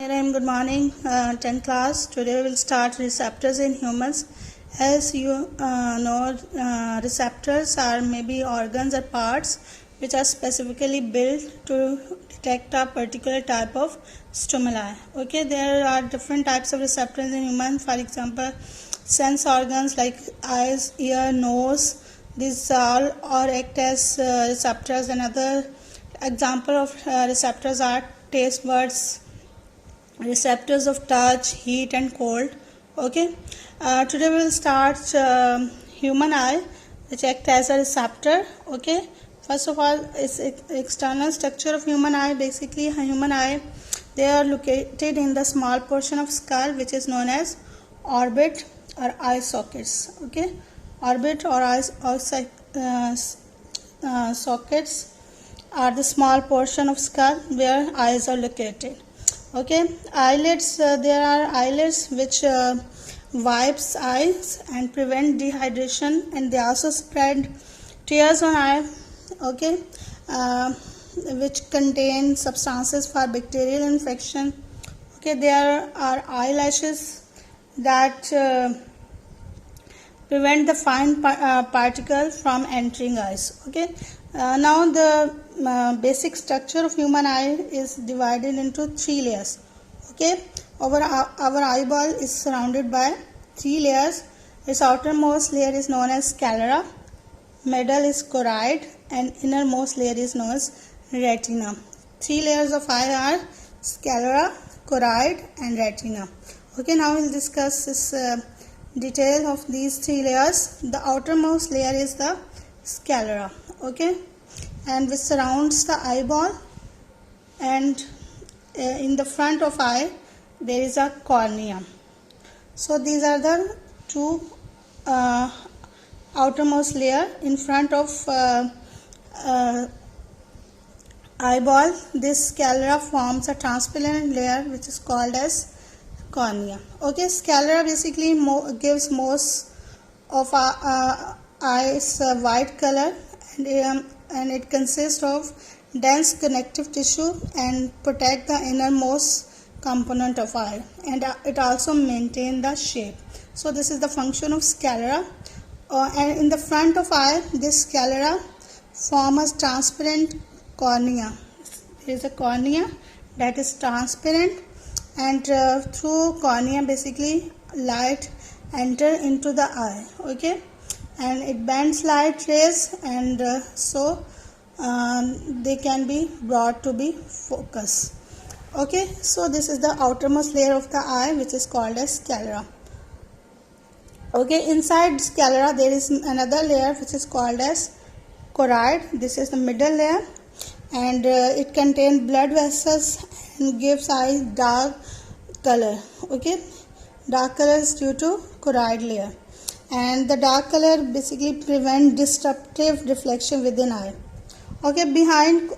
Good morning, 10th class. Today we will start receptors in humans. As you know, receptors are maybe organs or parts which are specifically built to detect a particular type of stimuli. Okay, there are different types of receptors in humans. For example, sense organs like eyes, ear, nose. These all or act as receptors. Another example of receptors are taste buds, receptors of touch, heat and cold. Okay, today we will start human eye, which act as a receptor. Okay, first of all, it's external structure of human eye. Basically, a human eye, they are located in the small portion of skull which is known as orbit or eye sockets. Okay, orbit or sockets are the small portion of skull where eyes are located. Okay, eyelids, there are eyelids which wipes eyes and prevent dehydration, and they also spread tears on eye. Okay, which contain substances for bacterial infection. Okay, there are eyelashes that prevent the fine particle from entering eyes. Okay, now the basic structure of human eye is divided into three layers. Okay, our eyeball is surrounded by three layers. Its outermost layer is known as sclera, middle is choroid, and innermost layer is known as retina. Three layers of eye are sclera, choroid, and retina. Okay, now we'll discuss this detail of these three layers. The outermost layer is the sclera. Okay, and which surrounds the eyeball, and in the front of eye there is a cornea. So these are the two outermost layer. In front of eyeball, this sclera forms a transparent layer which is called as cornea. Okay, sclera basically gives most of our eyes white color, and it consists of dense connective tissue and protect the innermost component of eye, and it also maintain the shape. So this is the function of sclera. And in the front of eye, this sclera forms a transparent cornea. There is a cornea that is transparent, and through cornea basically light enter into the eye. Okay, and it bends light rays, and so they can be brought to be focus. Okay, so this is the outermost layer of the eye which is called as sclera. Okay, inside sclera there is another layer which is called as choroid. This is the middle layer, and it contains blood vessels and gives eye dark color. Okay, dark color is due to choroid layer, and the dark color basically prevent disruptive reflection within eye. Okay, behind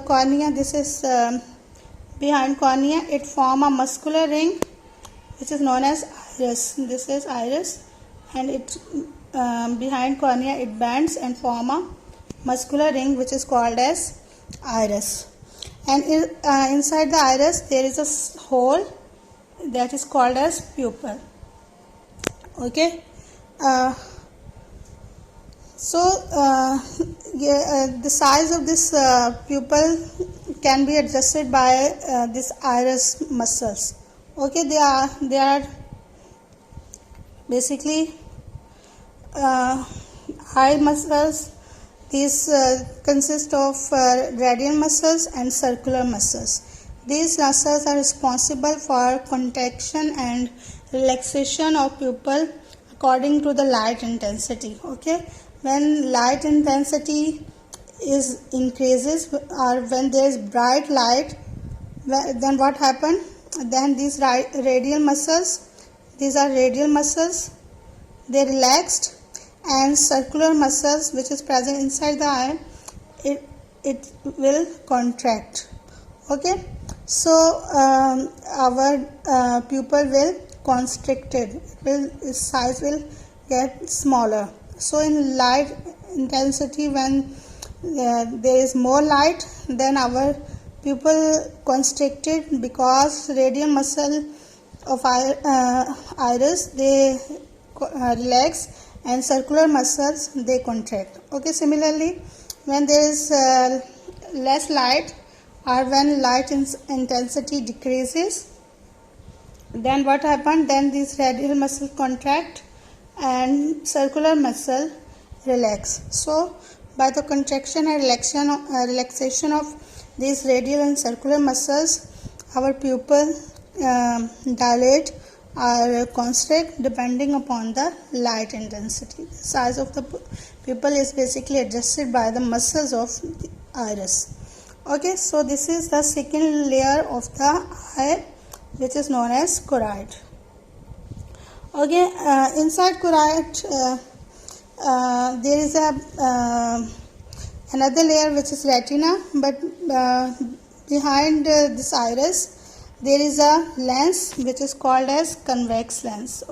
cornea, this is behind cornea, it form a muscular ring which is known as iris. This is iris, and it behind cornea it bends and form a muscular ring which is called as iris. And inside the iris there is a hole that is called as pupil. Okay, the size of this pupil can be adjusted by this iris muscles. Okay, they are basically eye muscles. These consist of radial muscles and circular muscles. These muscles are responsible for contraction and relaxation of pupil according to the light intensity. Okay, when light intensity is increases, or when there is bright light, then what happen? Then these radial muscles, these are radial muscles, they relaxed, and circular muscles which is present inside the eye, it will contract. Okay, so our pupil will constricted, its size will get smaller. So in light intensity, when there is more light, then our pupil constricted because radial muscle of iris they relax and circular muscles they contract. Okay, similarly when there is less light or when light intensity decreases, then what happened, then this radial muscle contract and circular muscle relax. So by the contraction and relaxation of these radial and circular muscles, our pupil dilate or constrict depending upon the light intensity. The size of the pupil is basically adjusted by the muscles of the iris. Okay, so this is the second layer of the eye, which is known as choroid. Okay, inside choroid there is a another layer which is retina, but behind this iris there is a lens which is called as convex lens.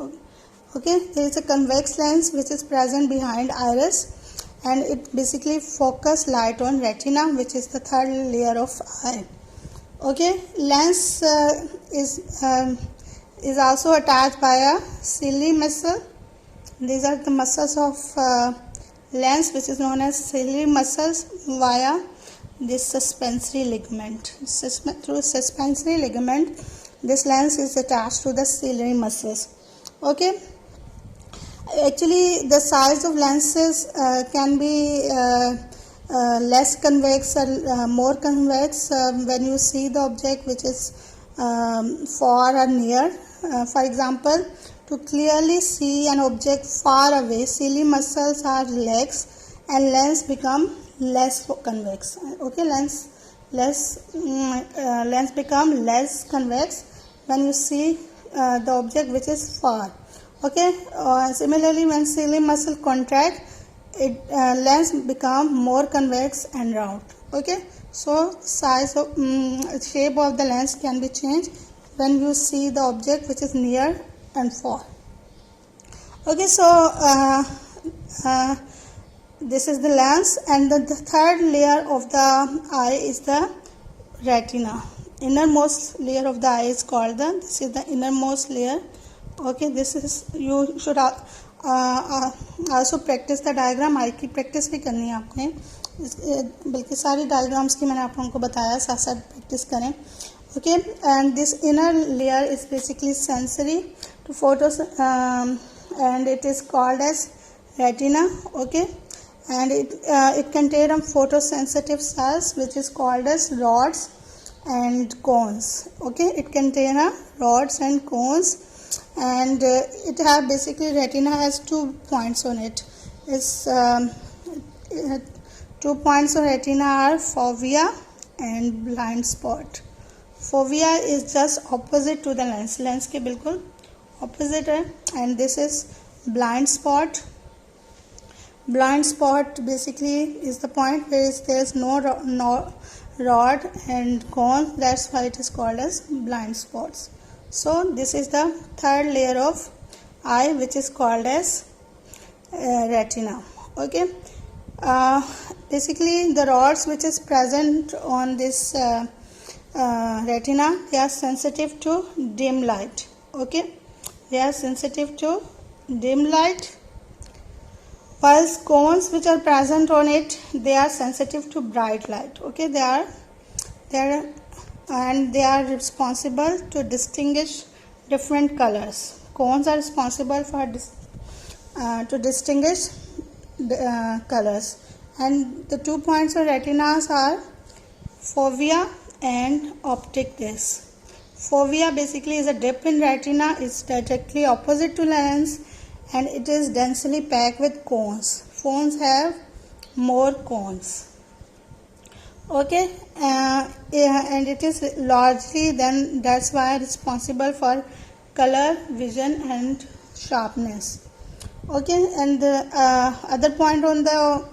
Okay, there is a convex lens which is present behind iris, and it basically focus light on retina, which is the third layer of eye. Okay, lens is also attached by a ciliary muscle. These are the muscles of lens, which is known as ciliary muscles, via this suspensory ligament. Through suspensory ligament, this lens is attached to the ciliary muscles. Okay, actually the size of lenses can be less convex or more convex when you see the object which is far or near. For example, to clearly see an object far away, ciliary muscles are relaxed and lens become less convex. Okay, lens become less convex when you see the object which is far. Okay, similarly when ciliary muscle contract, lens become more convex and round. Okay, so size of shape of the lens can be changed when you see the object which is near and far. Okay, so this is the lens, and the third layer of the eye is the retina. Innermost layer of the eye is called this is the innermost layer. Okay, this is, you should also practice the diagram. आई की practice भी करनी है आपने, बल्कि सारी diagrams की मैंने आप लोगों को बताया, साथ साथ प्रैक्टिस करें. Okay, and this inner layer is basically sensory to photos, and it is called as retina. Okay, and it contains photosensitive cells which is called as rods and cones. Okay, it contains rods and cones, and it have basically, retina has 2 points on it. It's 2 points on retina are fovea and blind spot. Fovea is just opposite to the lens के बिल्कुल opposite है, and this is blind spot. Blind spot basically is the point where there is no rod and cone, that's why it is called as blind spots. So this is the third layer of eye which is called as retina. Okay, basically the rods which is present on this retina, they are sensitive to dim light. Okay, they are sensitive to dim light, whilst cones which are present on it, they are sensitive to bright light. Okay, they are responsible to distinguish different colors. Cones are responsible for to distinguish colors, and the 2 points of retinas are fovea and optic disc. Fovea basically is a dip in retina, it's directly opposite to lens, and it is densely packed with cones. Cones have more cones. Okay, and it is largely, then that's why responsible for color, vision and sharpness. Okay, and the other point on the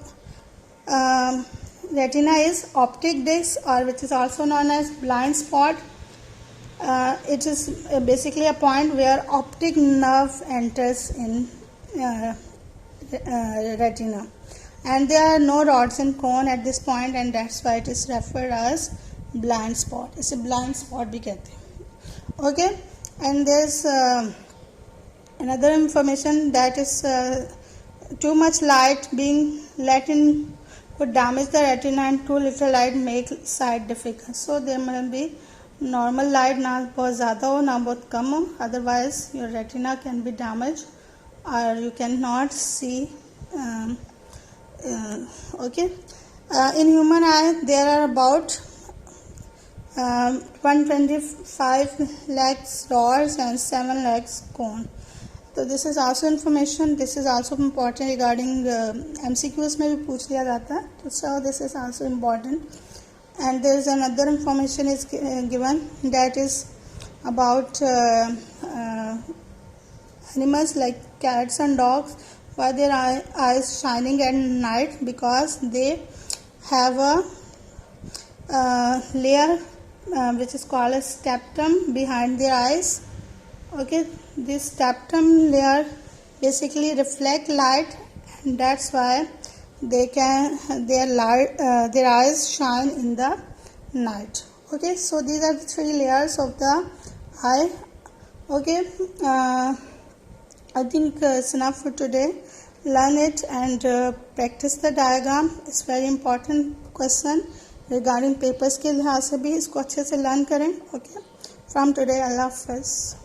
retina is optic disc, or which is also known as blind spot. It is basically a point where optic nerve enters in retina, and there are no rods and cone at this point, and that's why it is referred as blind spot, इसे blind spot भी कहते हैं. Okay, and there is another information that is too much light being let in could damage the retina, and too little light make sight difficult. So there must be normal light, ना बहुत ज़्यादा हो ना बहुत कम हो, otherwise your retina can be damaged or you cannot see. Okay, in human eye there are about 125 lakhs rods and 7 lakhs cone. तो this is also information, this is also important regarding MCQs में भी पूछ लिया जाता है, तो so this is also important. And there is another information is given that is about animals like cats and dogs, why their eyes shining at night, because they have a layer which is called as septum behind their eyes. Okay, this septum layer basically reflect light, and that's why their eyes shine in the night. Okay, so these are the 3 layers of the eye. Okay, I think it's enough for today. Learn it and practice the diagram. It's very important question regarding papers के लिहाज से भी इसको अच्छे से learn करें. Okay, from today, Allah Hafiz.